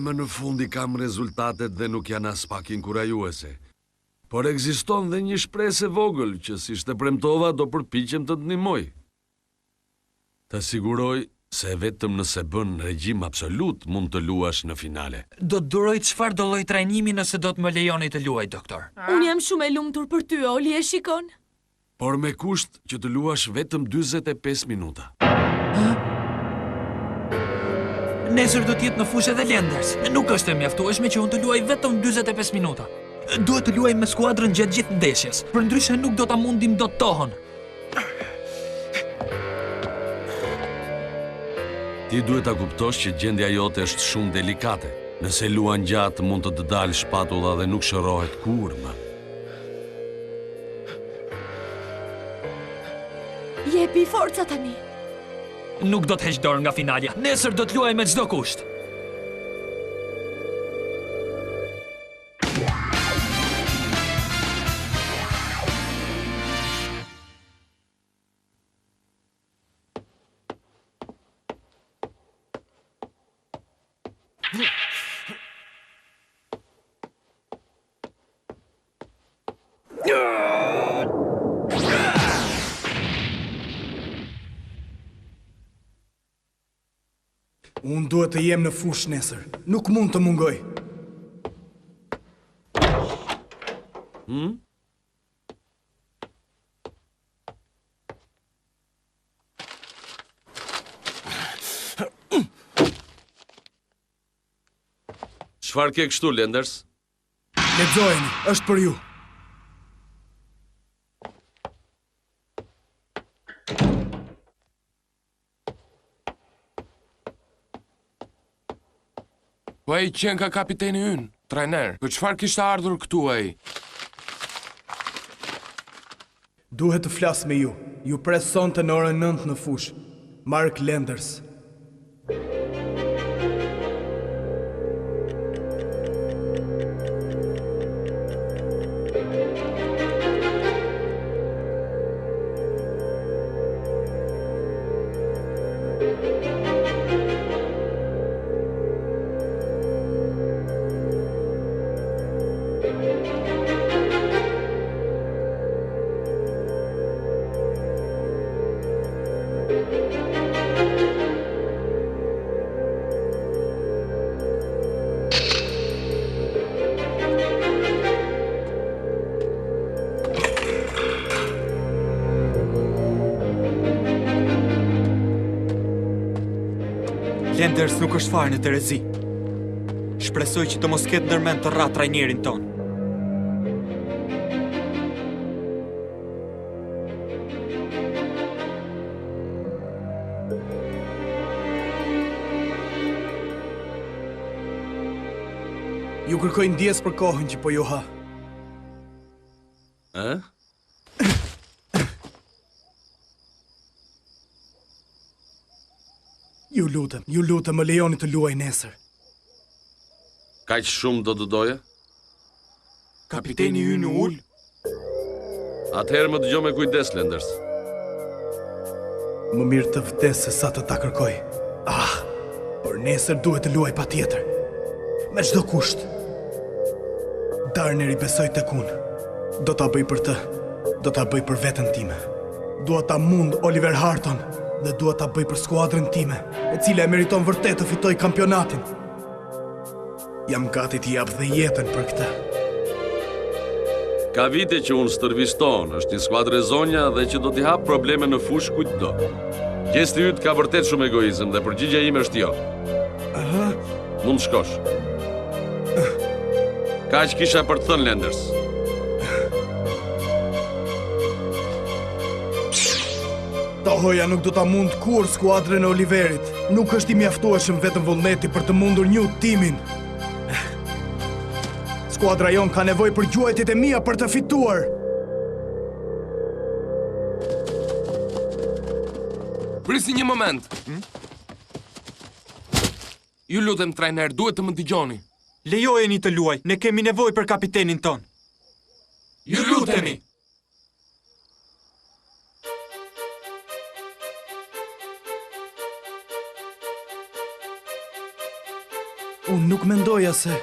Më në fundi kam rezultatet dhe nuk janë as pak inkurajuese. Por ekziston dhe një shpresë e vogël që si shte premtova do përpiqem të të ndihmoj. Të siguroj se vetëm nëse bën regjim absolut mund të luash në finale. Do të duroj çfarë do lloj trajnimi nëse do të më lejoni të luaj, doktor. Unë jam shumë e lumtur për ty, Oli, e shikon? Por me kusht që të luash vetëm 45 minuta. Nesër do t'jetë në fushë edhe Lenders. Nuk është e mjaftueshme që unë të luaj vetëm 45 minuta. Duhet të luaj me skuadrën gjatë gjithë ndeshjes, përndryshe nuk do ta mundim dot tohën. Ti duhet ta kuptosh që gjendja jote është shumë delikate. Nëse luan gjatë mund të dalë shpatulla dhe nuk shërohet kur më. Jepi forca tani. Nuk do të heq dorë nga finalja. Nesër do të luaj me çdo kusht. Unë duhet të jem në fushë nesër. Nuk mund të mungoj. Çfarë ke kështu, Lenders? Lexojeni, është për ju. Po ai qenë ka kapiteni ynë, trajner. Për çfarë kishte ardhur këtu ai? Duhet të flas me ju. Ju presonte në orën 9 në fushë. Mark Lenders. Lenders nuk është fare në terezi. Shpresoj që të mos ketë ndërmend të rrat trajnerin ton. Ju kërkoj ndjes për kohën që po ju ha. Ju lutem, më lejoni të luaj nesër. Kaq shumë do të doje? Kapiteni ynë ul. Atëherë më dëgjoj me kujdes, Lenders. Më mirë të vdes se sa të ta kërkoj. Por nesër duhet të luaj patjetër. Me çdo kusht. Darner i besoj tek unë. Do ta bëj për të. Do ta bëj për veten time. Dua ta mund Oliver Harton dhe dua ta bëj për skuadrën time, e cila e meriton vërtet të fitoj kampionatin. Jam gati t'i jap dhe jetën për këtë. Ka vite që unë stërviston, është një skuadrë e zonja dhe që do t'i hap probleme në fush kujt do. Gjesti yt ka vërtet shumë egoizëm dhe përgjigja ime është jo. Mund të shkosh. Kaq kisha për të thënë, Lenders. Tohoja nuk do ta mund kur skuadrën e Oliverit. Nuk është i mjaftueshëm vetëm vullneti për të mundur një timin. Skuadra jon ka nevojë për gjuajtjet e mia për të fituar. Prisni një moment. Ju lutem, trajner, duhet të më dëgjoni. Lejojeni të luaj, ne kemi nevojë për kapitenin ton. Ju lutemi. Unë nuk mendoja se...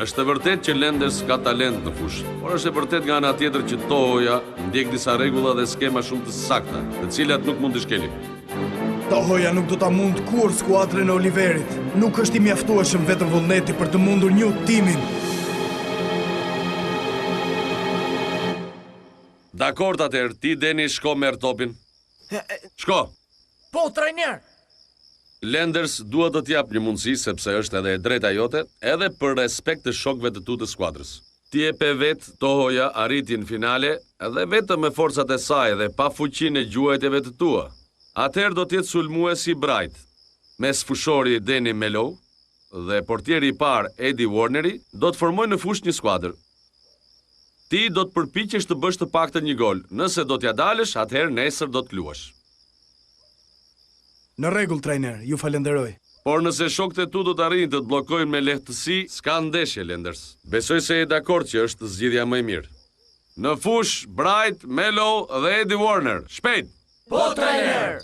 Është e vërtet që Lenders ka talent në fushë, por është e vërtet nga ana tjetër që Tohoja ndjek disa rregulla dhe skema shumë të sakta, të cilat nuk mund të shkelim. Tohoja nuk do ta mund kur skuadrën e Oliverit. Nuk është i mjaftueshëm vetëm vullneti për të mundur një timin. Dakord atëherë, ti Deni shko merr topin. Shko. Po, trajner! Lenders duhet të t'jap një mundësi sepse është edhe e drejta jote, edhe për respekt të shokëve të tu të skuadrës. Ti e pe vetë Tohoja arriti në finale, edhe vetëm me forcat e saj dhe pa fuqinë e gjuajtjeve të tua. Atëherë do t'jetë sulmuesi Bright, mes fushori Danny Mello dhe portieri i parë Eddie Warneri do të formojnë në fushë një skuadër. Ti do të përpiqesh të bësh të paktën një gol. Nëse do t'ja dalësh, atëherë nesër do të luash. Në rregull, trajner, ju falenderoj. Por nëse shokët e tu do të arrijnë të të bllokojnë me lehtësi, s'ka ndeshje, Lenders. Besoj se je dakord që është zgjidhja më e mirë. Në fush, Bright, Mello dhe Eddie Warner. Shpejt! Po, trajner!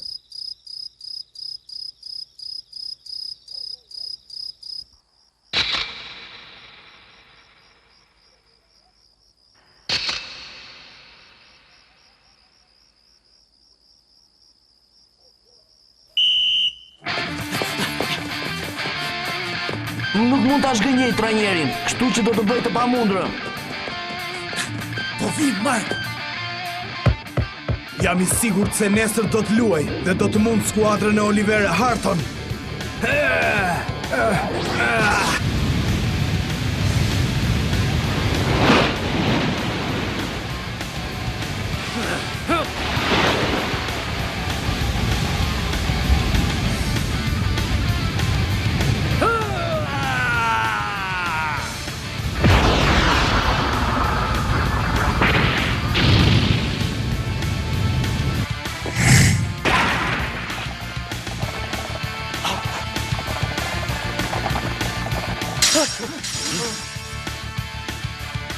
Nuk mund ta zgënjej trajnerin, kështu që do të bëj të pamundurën. Po vit, Mark! Jam i sigurt se nesër do të luaj dhe do të mund skuadrën e Oliver Harton.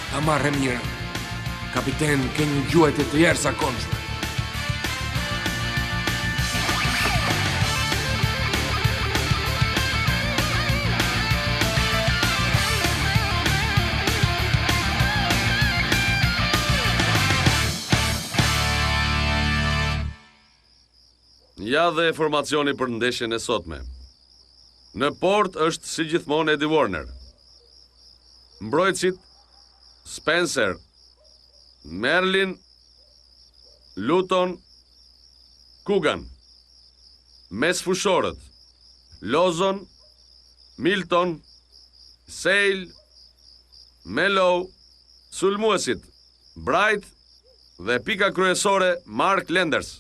Ta marrë mirë. Kapiten, ke një gjuajtje të jashtëzakonshme. Ja dhe formacioni për ndeshjen e sotme. Në port është si gjithmonë Eddie Warner. Mbrojtësit Spencer, Merlin, Luton, Coogan. Mes fushorët Lozon, Milton, Sale, Mello, sulmuesit Bright dhe pika kryesore Mark Lenders.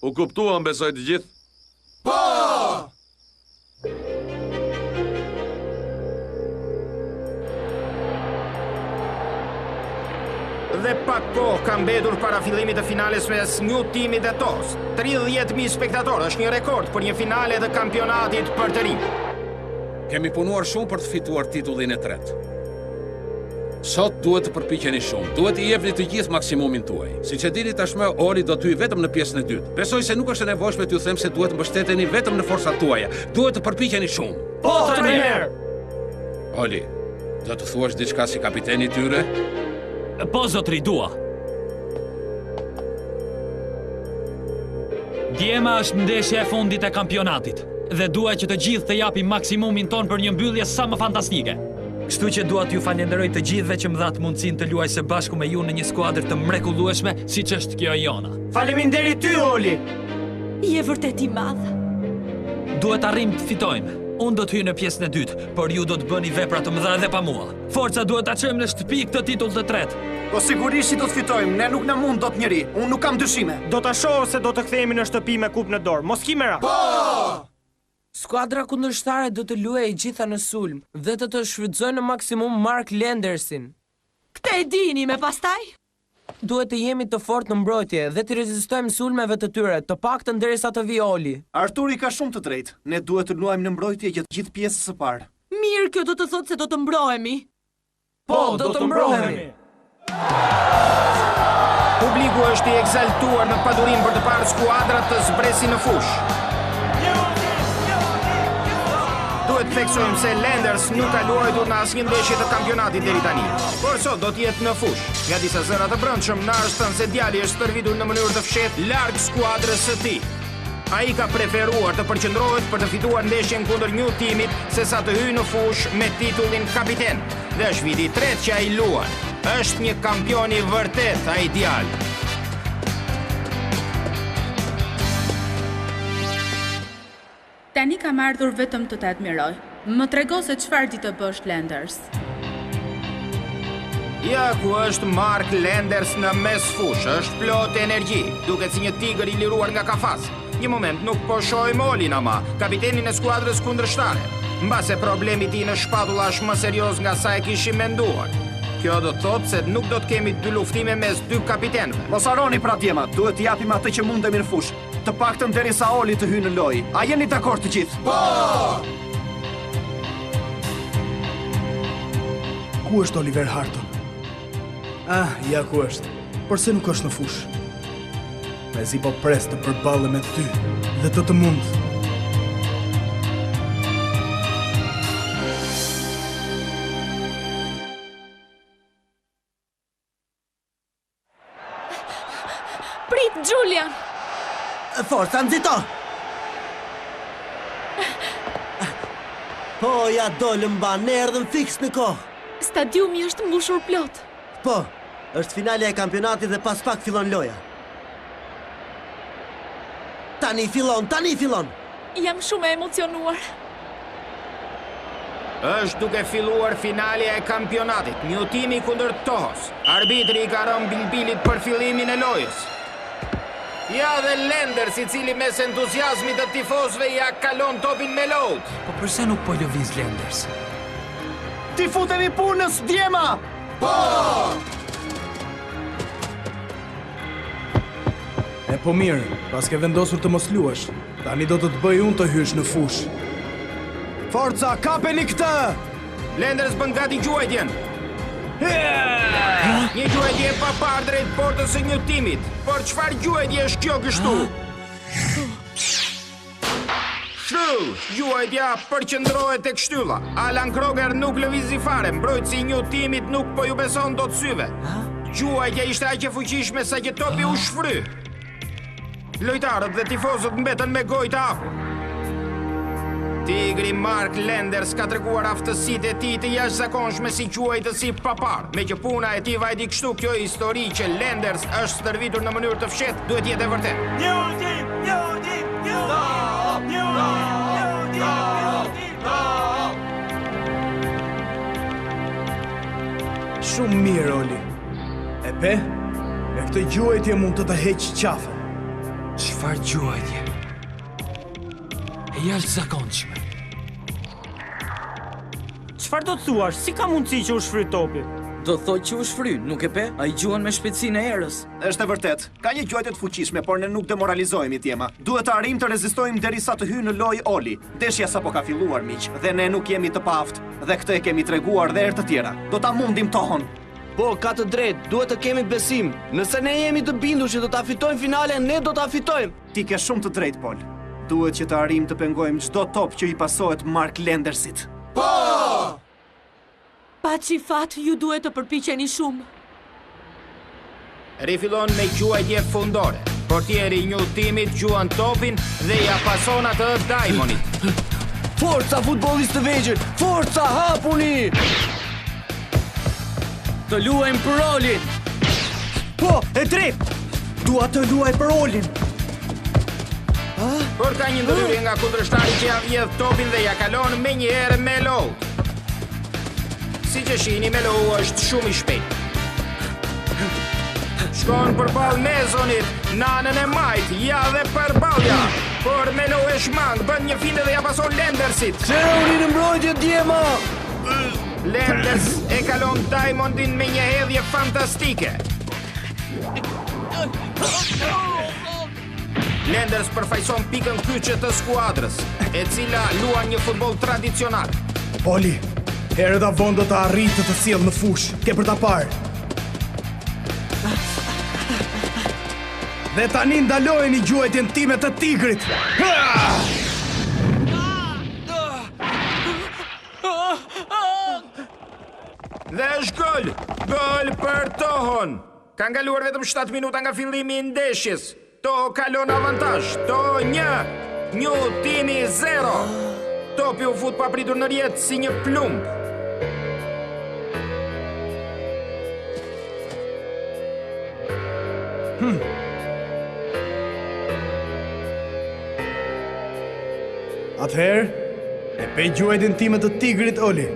U kuptuan, besoj të gjithë? Dhe pak kohë ka mbetur para fillimit të finales mes një timit dhe TOS. 30.000 spektatorë është një rekord për një finale të kampionatit për të rinj. Kemi punuar shumë për të fituar titullin e tretë. Sot duhet të përpiqeni shumë. Duhet i jepni të gjithë maksimumin tuaj. Siç e dini tashmë, Oli do t'hyjë vetëm në pjesën e dytë. Besoj se nuk është e nevojshme t'ju them se duhet të mbështeteni vetëm në forcat tuaja. Duhet të përpiqeni shumë. Po, trajner! Oli, do të thuash diçka si kapiteni i tyre? Po, zotri, dua. Djema është ndeshja e fundit e kampionatit dhe dua që të gjithë të japim maksimumin ton për një mbyllje sa më fantastike. Kështu që dua t'ju falenderoj të gjithëve që më dhatë mundësinë të luaj së bashku me ju në një skuadër të mrekullueshme siç është kjo e jona. Faleminderit ty, Oli. Je vërtet i madh. Duhet arrim të fitojmë. Unë do të hyj në pjesën e dytë, por ju do të bëni vepra të mëdha edhe pa mua. Forca duhet ta çojmë në shtëpi këtë titull të tretë. Po sigurisht do të fitojmë, ne nuk na mund dot njëri. Unë nuk kam dyshime. Do ta shoh se do të kthehemi në shtëpi me kupë në dorë. Mos kimera. Po! Skuadra kundërshtare do të luajë gjitha në sulm dhe të shfrytëzojë në maksimum Mark Lendersin. Këtë e dini me pastaj? Duhet të jemi të fortë në mbrojtje dhe të rezistojmë sulmeve të tyre, të paktën derisa të vijë Oli. Arturi ka shumë të drejtë. Ne duhet të luajmë në mbrojtje gjatë gjithë pjesës së parë. Mirë, kjo do të thotë se do të mbrohemi. Po, do të mbrohemi. Publiku është i egzaltuar në padurim për të parë skuadrat të zbresin në fush. Duhet të theksojmë se Lenders nuk ka luajtur në asnjë ndeshje të kampionatit deri tani. Por sot do të jetë në fush. Nga disa zëra të brendshëm nashtan se djali është stërvitur në mënyrë të fshehtë larg skuadrës së tij. Ai ka preferuar të përqendrohet për të fituar ndeshjen kundër një timit sesa të hyjë në fush me titullin kapiten. Dhe është viti i tretë që ai luan. Është një kampion i vërtet ai djalë. Tani kam ardhur vetëm të të admiroj. Më trego se çfarë di të bësh, Lenders. Ja ku është Mark Lenders në mes fush, është plot energji, duket si një tigër i liruar nga kafas. Një moment nuk po shohim Olin ama, kapitenin e skuadrës kundërshtare. Mbase problemi i tij në shpatulla është më serioz nga sa e kishim menduar. Kjo do të thotë se nuk do të kemi dy luftime mes dy kapitenëve. Mos harroni pra djema, duhet të japim atë që mundemi në fush. Të paktën derisa Oli të hyjë në lojë. A jeni dakord të gjithë? Po! Ku është Oliver Harton? Ja ku është. Përse nuk është në fush? Mezi po pres të përballet me ty dhe të mund. Prit, Julian! Forca, nxito! Po, ja dolëm mban, ne erdhëm fiks në kohë. Stadiumi është mbushur plot. Po, është finale e kampionatit dhe pas pak fillon loja. Tani fillon! Jam shumë e emocionuar. Është duke filluar finalja e kampionatit, një timi kundër TOS. Arbitri i ka rënë bilbilit për fillimin e lojës. Ja dhe Lenders, i cili mes entuziazmit të tifozëve ja kalon topin me lot. Po përse nuk po lëviz Lenders? Ti futemi punës, djema! Po! Po mirë, pas ke vendosur të mos luash. Tani do të bëj unë të hysh në fush. Forca, kapeni këtë! Lenders bën gati gjuajtjen. Një gjuajtje pa parë drejt portës së një timit. Por çfarë gjuajtje është kjo kështu? Gjuajtja përqendrohet tek shtylla. Alan Kroger nuk lëvizi fare, mbrojtësi i një timit nuk po ju beson dot syve. Gjuajtja ishte aq e fuqishme sa që topi u shfry. Lojtarët dhe tifozët mbetën me gojë të hapur. Tigri Mark Lenders ka treguar aftësitë e tij të jashtëzakonshme si quajtësi pa parë. Me që puna e tij vajti kështu, kjo histori që Lenders është stërvitur në mënyrë të fshehtë duhet jetë e vërtetë. Shumë mirë, Oli. E pe, me këtë gjuajtje mund të të heq qafën. Çfarë gjuajtje? E jashtëzakonshme. Çfarë do të thuash? Si ka mundësi që u shfryt topi? Do thotë që u shfry, nuk e pe? A I gjuan me shpejtësinë e erës. Është e vërtet. Ka një gjuajtje të fuqishme, por ne nuk demoralizohemi Djema. Duhet të arrijmë të rezistojmë derisa të hyjë në lojë Oli. Ndeshja sapo ka filluar, miq, dhe ne nuk jemi të paaftë, dhe këtë e kemi treguar dhe herë të tjera. Do ta mundim tohon. Po, ka të drejtë, duhet të kemi besim. Nëse ne jemi të bindur që do ta fitojmë finalen, ne do ta fitojmë. Ti ke shumë të drejtë, Pol. Duhet që të arrijmë të pengojmë çdo top që I pasohet Mark Lendersit. Po! Pa që fat, ju duhet të përpiqeni shumë. Rifillon me gjuajtje fundore. Portieri një timit gjuan topin dhe ja pason atë Diamondit. Forca futbollistë të vegjël! Forca, hapuni! Të luajmë për Olin. Po, e drejt! Dua të luaj për Olin. Por ka një ndërhyrje nga kundërshtari që ja vjedh topin dhe ja kalon me një herë Melo. Si që shihni, Melo është shumë I shpejt. Shkon përballë Mezonit, nanën e majt, ja dhe përballja. Por Melo e shmang, bën një finte dhe ja pason Lendersit. Se unë në mbrojtje Djema! Lenders e kalon Diamondin me një hedhje fantastike. Lenders përfaqëson pikën kyçe të skuadrës, e cila luan një futboll tradicional. Oli, herët avon do të arritë të sjellë në fush. Ke për ta parë. Dhe tani ndalojeni gjuajtjen time të tigrit. Dhe është gol! Gol për Tohon! Ka ngaluar vetëm 7 minuta nga fillimi I ndeshjes. To kalon avantazh. To 1, një timi 0. Topi u fut papritur në rjet si një plumb. Atëherë, e pe gjuajtjen time të tigrit, Oli.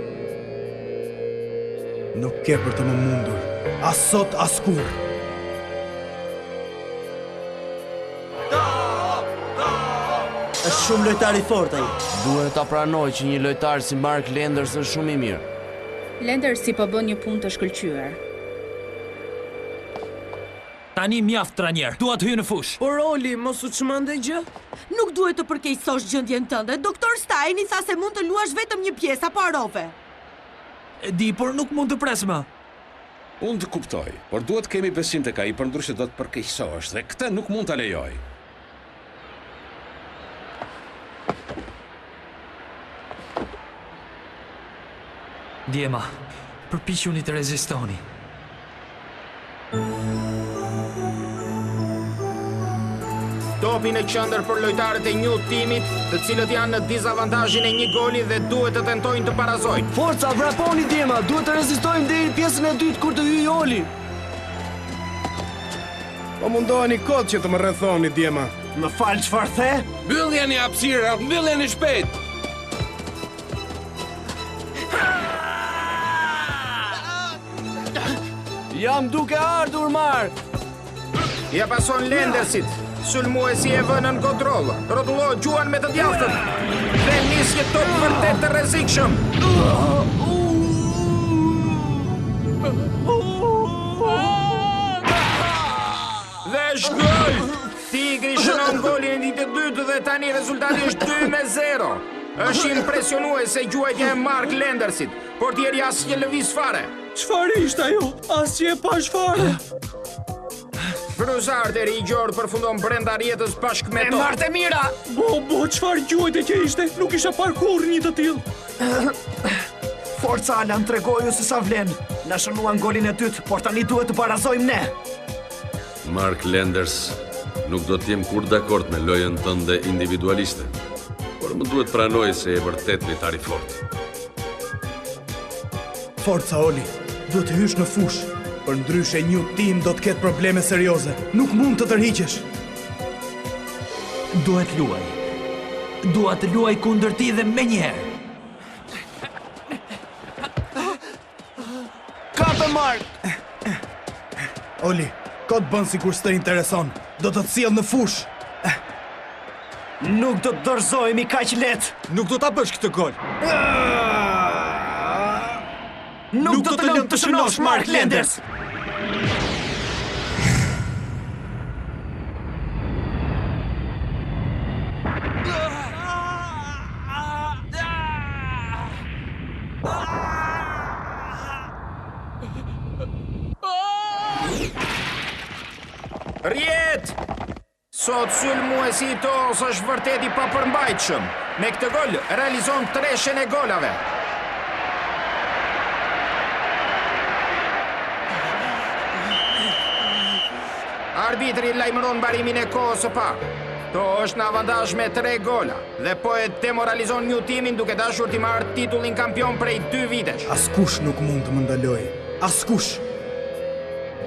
Nuk ke për të më mundur. As sot, as kur. Është shumë lojtar I fortë ai. Duhet ta pranoj që një lojtar si Mark Lenders është shumë I mirë. Lendersi po bën një punë të shkëlqyer. Tani mjaft trajner, dua të hyj në fush. Por Oli, mos u çmendë gjë? Nuk duhet të përkeqësosh gjendjen tënde. Doktor Stein I tha se mund të luash vetëm një pjesë apo harove. E di, por nuk mund të pres më. Unë të kuptoj, por duhet kemi besim tek ai, përndryshe do të përkeqësohesh dhe këtë nuk mund ta lejoj. Djema, përpiquni të rezistoni. Topi në qendër për lojtarët e një timit, të cilët janë në dizavantazhin e një goli dhe duhet të tentojnë të parazojnë. Forca, vraponi Djema, duhet të rezistojmë deri në pjesën e dytë kur të hyjë Oli. Po mundoheni kot që të më rrethoni, Djema. Më fal, çfarë the? Mbylljen hapësira, mbylljen shpejt. Jam duke ardhur, Mark. Ja pason Lendersit. Sulmuesi e vënë në kontroll. Rrotullohet gjuan me të djathtën. Dhe nisje top vërtet të rrezikshëm. Dhe është gol! Tigri shënon golin e ditë dytë dhe tani rezultati është 2-0. Është impresionuese gjuajtja e Mark Lendersit. Portieri asnjë lëviz fare. Çfarë ishte ajo? Asnjë e pash fare. Fruzarderi I gjordë përfundon brenda rjetës bashkë me to. E marrë mira! Bo, çfarë gjuajtje që ishte? Nuk isha parë kurrë një të tillë. Forca Alan, tregoju se sa vlen. Na shënuan golin e dytë, por tani duhet të barazojmë ne. Mark Lenders, nuk do t'jem kur dakord me lojën tënde individualiste, por më duhet pranoj se e vërtet lojtar I fortë. Forca, Oli, duhet të hysh në fush. Për ndryshe një tim do të ketë probleme serioze. Nuk mund të tërhiqesh. Duhet luaj. Dua të luaj kundër ti dhe me njëherë. Kape, Mark! Oli, kot bën si kur s'të intereson. Do të sjell në fush. Nuk do të dorëzohemi kaq lehtë. Nuk do ta bësh këtë gol. Nuk do të lëm të shënosh Mark Lenders. Rjet! Sot sulmuesi i tos është vërtet i papërmbajtshëm. Me këtë gol realizon 3 e golave. Arbitri lajmëron mbarimin e kohës së parë. To është në avantazh me 3 gola dhe po e demoralizon një timin duke dashur t'i marrë titullin kampion prej 2 vitesh. Askush nuk mund të më ndaloj. Askush.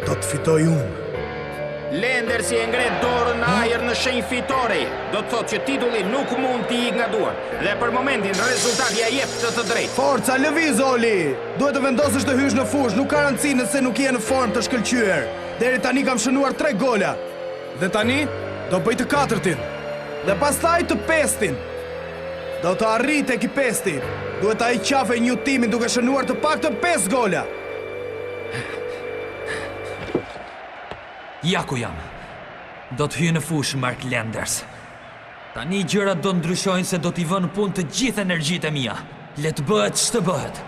Do të fitoj unë. Lendersi e ngret dorën në ajër në shenjë fitore. Do të thotë që titulli nuk mund t'i ik nga duart. Dhe për momentin rezultati ja jep të drejtë. Forca, lëviz Oli! Duhet të vendosësh të hysh në fushë, nuk ka rëndësi nëse nuk je në formë të shkëlqyer. Deri tani kam shënuar 3 gola. Dhe tani do bëj të 4-tin. Dhe pastaj të 5-tin. Do të arrit tek i 5-ti. Duhet ai qafej një timin duke shënuar të paktën 5 gola. Ja ku jam. Do të hyj në fushë Mark Lenders. Tani gjërat do ndryshojnë se do t'i vënë punë të gjithë energjitë e mia. Le të bëhet ç'të bëhet.